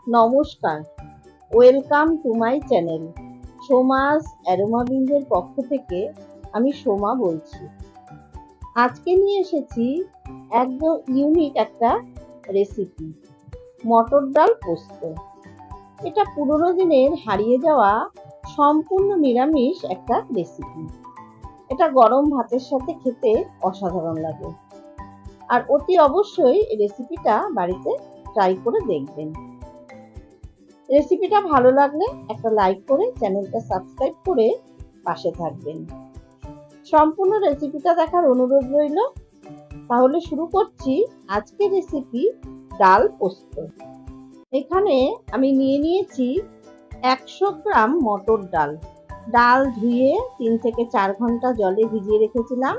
নমস্কার, welcome to my channel. সোমাস অ্যারোমাবিন্দের পক্ষ থেকে আমি সোমা বলছি। আজকে নিয়ে এসেছি একদম ইউনিক একটা রেসিপি, মটর ডাল পোস্ত। এটা পুরোনো দিনের হারিয়ে যাওয়া সম্পূর্ণ নিরামিষ একটা রেসিপি। এটা গরম ভাতের সাথে খেতে অসাধারণ লাগে, আর অতি অবশ্যই এই রেসিপিটা বাড়িতে ট্রাই করে দেখবেন। রেসিপিটা ভালো লাগলে একটা লাইক করে চ্যানেলটা সাবস্ক্রাইব করে পাশে থাকবেন। সম্পূর্ণ রেসিপিটা দেখার অনুরোধ রইল। তাহলে শুরু করছি আজকের রেসিপি, ডাল পোস্ত। এখানে আমি নিয়ে নিয়েছি 100 গ্রাম মটর ডাল। ডাল ধুয়ে 3 থেকে 4 ঘন্টা জলে ভিজিয়ে রেখেছিলাম।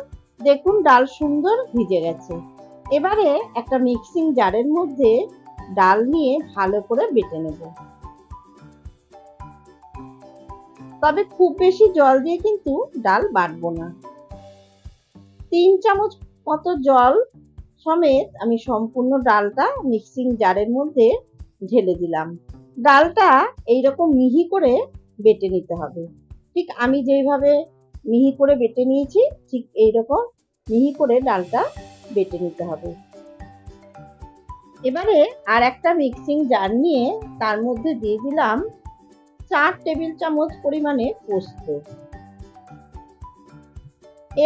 দেখুন ডাল সুন্দর ভিজে গেছে। এবারে একটা মিক্সিং জারের মধ্যে ডাল নিয়ে ভালো করে বেটে নেব। তবে খুব বেশি জল দিয়ে কিন্তু ডাল বাটবো না। 3 চামচ মতো জল সমেত আমি সম্পূর্ণ ডালটা মিক্সিং জারের মধ্যে ঢেলে দিলাম। ডালটা এইরকম মিহি করে বেটে নিতে হবে। ঠিক আমি যেইভাবে মিহি করে বেটে নিয়েছি, ঠিক এইরকম মিহি করে ডালটা বেটে নিতে হবে। এবারে আর একটা মিক্সিং জার নিয়ে তার মধ্যে দিয়ে দিলাম 4 টেবিল চামচ পরিমাণে পোস্ত।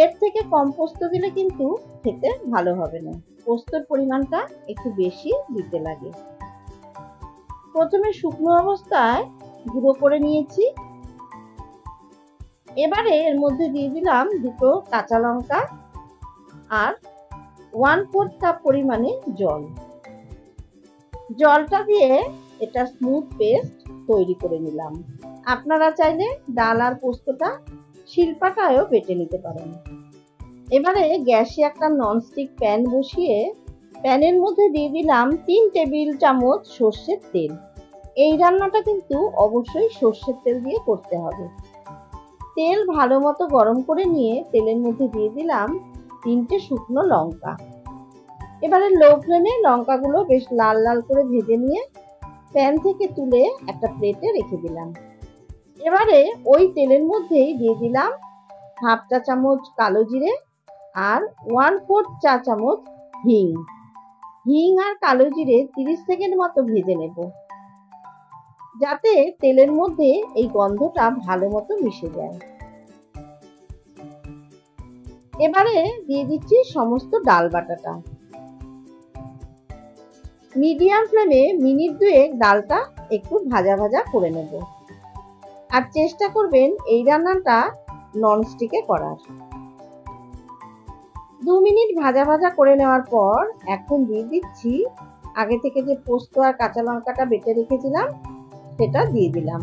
এর থেকে কম পোস্ত দিলে কিন্তু খেতে ভালো হবে না, পোস্তর পরিমাণটা একটু বেশি দিতে লাগে। প্রথমে শুকনো অবস্থায় গুঁড়ো করে নিয়েছি। এবারে এর মধ্যে দিয়ে দিলাম 2 কাঁচা লঙ্কা আর 1/4 কাপ পরিমাণে জল। জলটা দিয়ে এটা স্মুথ পেস্ট তৈরি করে নিলাম। আপনারা চাইলে ডাল আর পোস্তটা শিলপাটায়ও বেটে নিতে পারেন। এবারে গ্যাসে একটা ননস্টিক প্যান বসিয়ে প্যানের মধ্যে দিয়ে দিলাম 3 টেবিল চামচ সর্ষের তেল। এই রান্নাটা কিন্তু অবশ্যই সর্ষের তেল দিয়ে করতে হবে। তেল ভালো মতো গরম করে নিয়ে তেলের মধ্যে দিয়ে দিলাম 3টে শুকনো লঙ্কা। এবারে লো ফ্লেমে লঙ্কাগুলো বেশ লাল লাল করে ভেজে নিয়ে প্যান থেকে তুলে একটা প্লেটে রেখে দিলাম। এবারে ওই তেলের মধ্যেই দিয়ে দিলাম 1/2 চা চামচ কালো জিরে আর 1/4 চা চামচ হিং। হিং আর কালো জিরে 30 সেকেন্ড মতো ভেজে নেব, যাতে তেলের মধ্যে এই গন্ধটা ভালো মতো মিশে যায়। এবারে দিয়ে দিচ্ছি সমস্ত ডাল বাটাটা। মিডিয়াম ফ্লেমে মিনিট 2 ডালটা একটু ভাজা ভাজা করে নেব। আর চেষ্টা করবেন এই রান্নাটা ননস্টিকে করার। 2 মিনিট ভাজা ভাজা করে নেওয়ার পর এখন দিয়ে দিচ্ছি আগে থেকে যে পোস্ত আর কাঁচা লঙ্কাটা বেটে রেখেছিলাম সেটা দিয়ে দিলাম।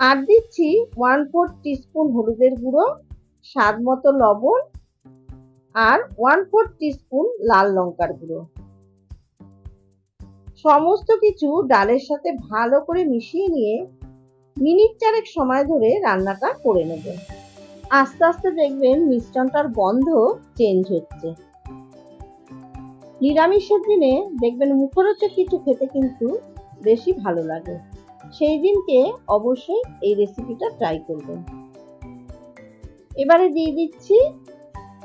আর দিচ্ছি 1/4 টিস্পুন হলুদের গুঁড়ো, স্বাদ মতো লবণ আর 1/4 টিস্পুন লাল লঙ্কার গুঁড়ো। সমস্ত কিছু ডালের সাথে ভালো করে মিশিয়ে নিয়ে মিনিট 4 সময় ধরে রান্নাটা করে নেব। আস্তে আস্তে দেখবেন মিশ্রণটার গন্ধ চেঞ্জ হচ্ছে। নিরামিষের দিনে দেখবেন মুখরোচক কিছু খেতে কিন্তু বেশি ভালো লাগে। সেই দিনকে অবশ্যই এই রেসিপিটা ট্রাই করবেন। এবারে দিয়ে দিচ্ছি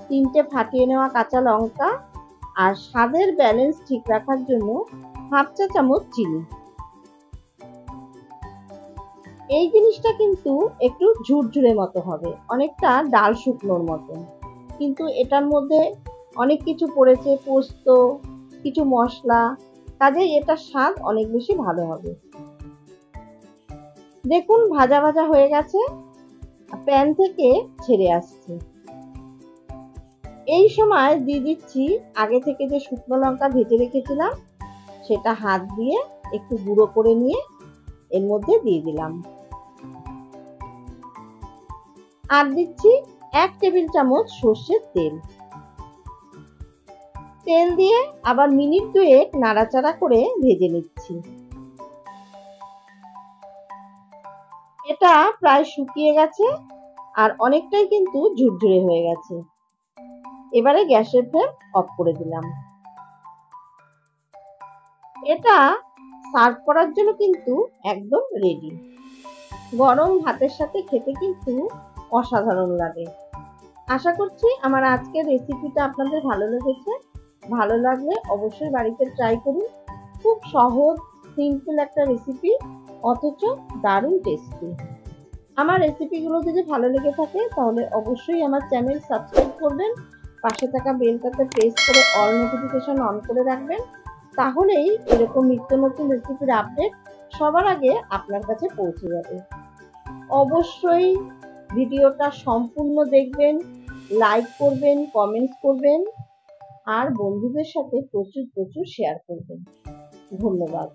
3টে ফাটিয়ে নেওয়া কাঁচা লঙ্কা আর স্বাদের ব্যালেন্স ঠিক রাখার জন্য 1/2 চা চামচ চিনি। এই জিনিসটা কিন্তু একটু ঝুরঝুরে মতো হবে, অনেকটা ডাল শুকনোর মতো, কিন্তু এটার মধ্যে অনেক কিছু পড়েছে, পোস্ত, কিছু মশলা, কাজেই এটার স্বাদ অনেক বেশি ভালো হবে। দেখুন ভাজা ভাজা হয়ে গেছে, প্যান থেকে ছেড়ে আসছে। এই সময় দিয়ে দিচ্ছি আগে থেকে যে শুকনো লঙ্কা ভেজে রেখেছিলাম সেটা হাত দিয়ে একটু গুঁড়ো করে নিয়ে এর মধ্যে দিয়ে দিলাম। আর দিচ্ছি 1 টেবিল চামচ সর্ষের তেল। তেল দিয়ে আবার মিনিট 2 নাড়াচাড়া করে ভেজে নিচ্ছি। এটা প্রায় শুকিয়ে গেছে আর অনেকটাই কিন্তু ঝুরঝুরে হয়ে গেছে। এবারে গ্যাসের ফ্লেম অফ করে দিলাম। এটা সার্ভ করার জন্য কিন্তু একদম রেডি। গরম ভাতের সাথে খেতে কিন্তু অসাধারণ লাগে। আশা করছি আমার আজকের রেসিপিটা আপনাদের ভালো লেগেছে। ভালো লাগলে অবশ্যই বাড়িতে ট্রাই করুন। খুব সহজ, সিম্পল একটা রেসিপি, অথচ দারুণ টেস্টি। আমার রেসিপিগুলো যদি ভালো লেগে থাকে তাহলে অবশ্যই আমার চ্যানেল সাবস্ক্রাইব করবেন, পাশে থাকা বেলটাতে প্রেস করে অল নোটিফিকেশন অন করে রাখবেন। তাহলেই এরকম নিত্য নতুন রেসিপির আপডেট সবার আগে আপনার কাছে পৌঁছে যাবে। অবশ্যই ভিডিওটা সম্পূর্ণ দেখবেন, লাইক করবেন, কমেন্টস করবেন আর বন্ধুদের সাথে প্রচুর শেয়ার করবেন। ধন্যবাদ।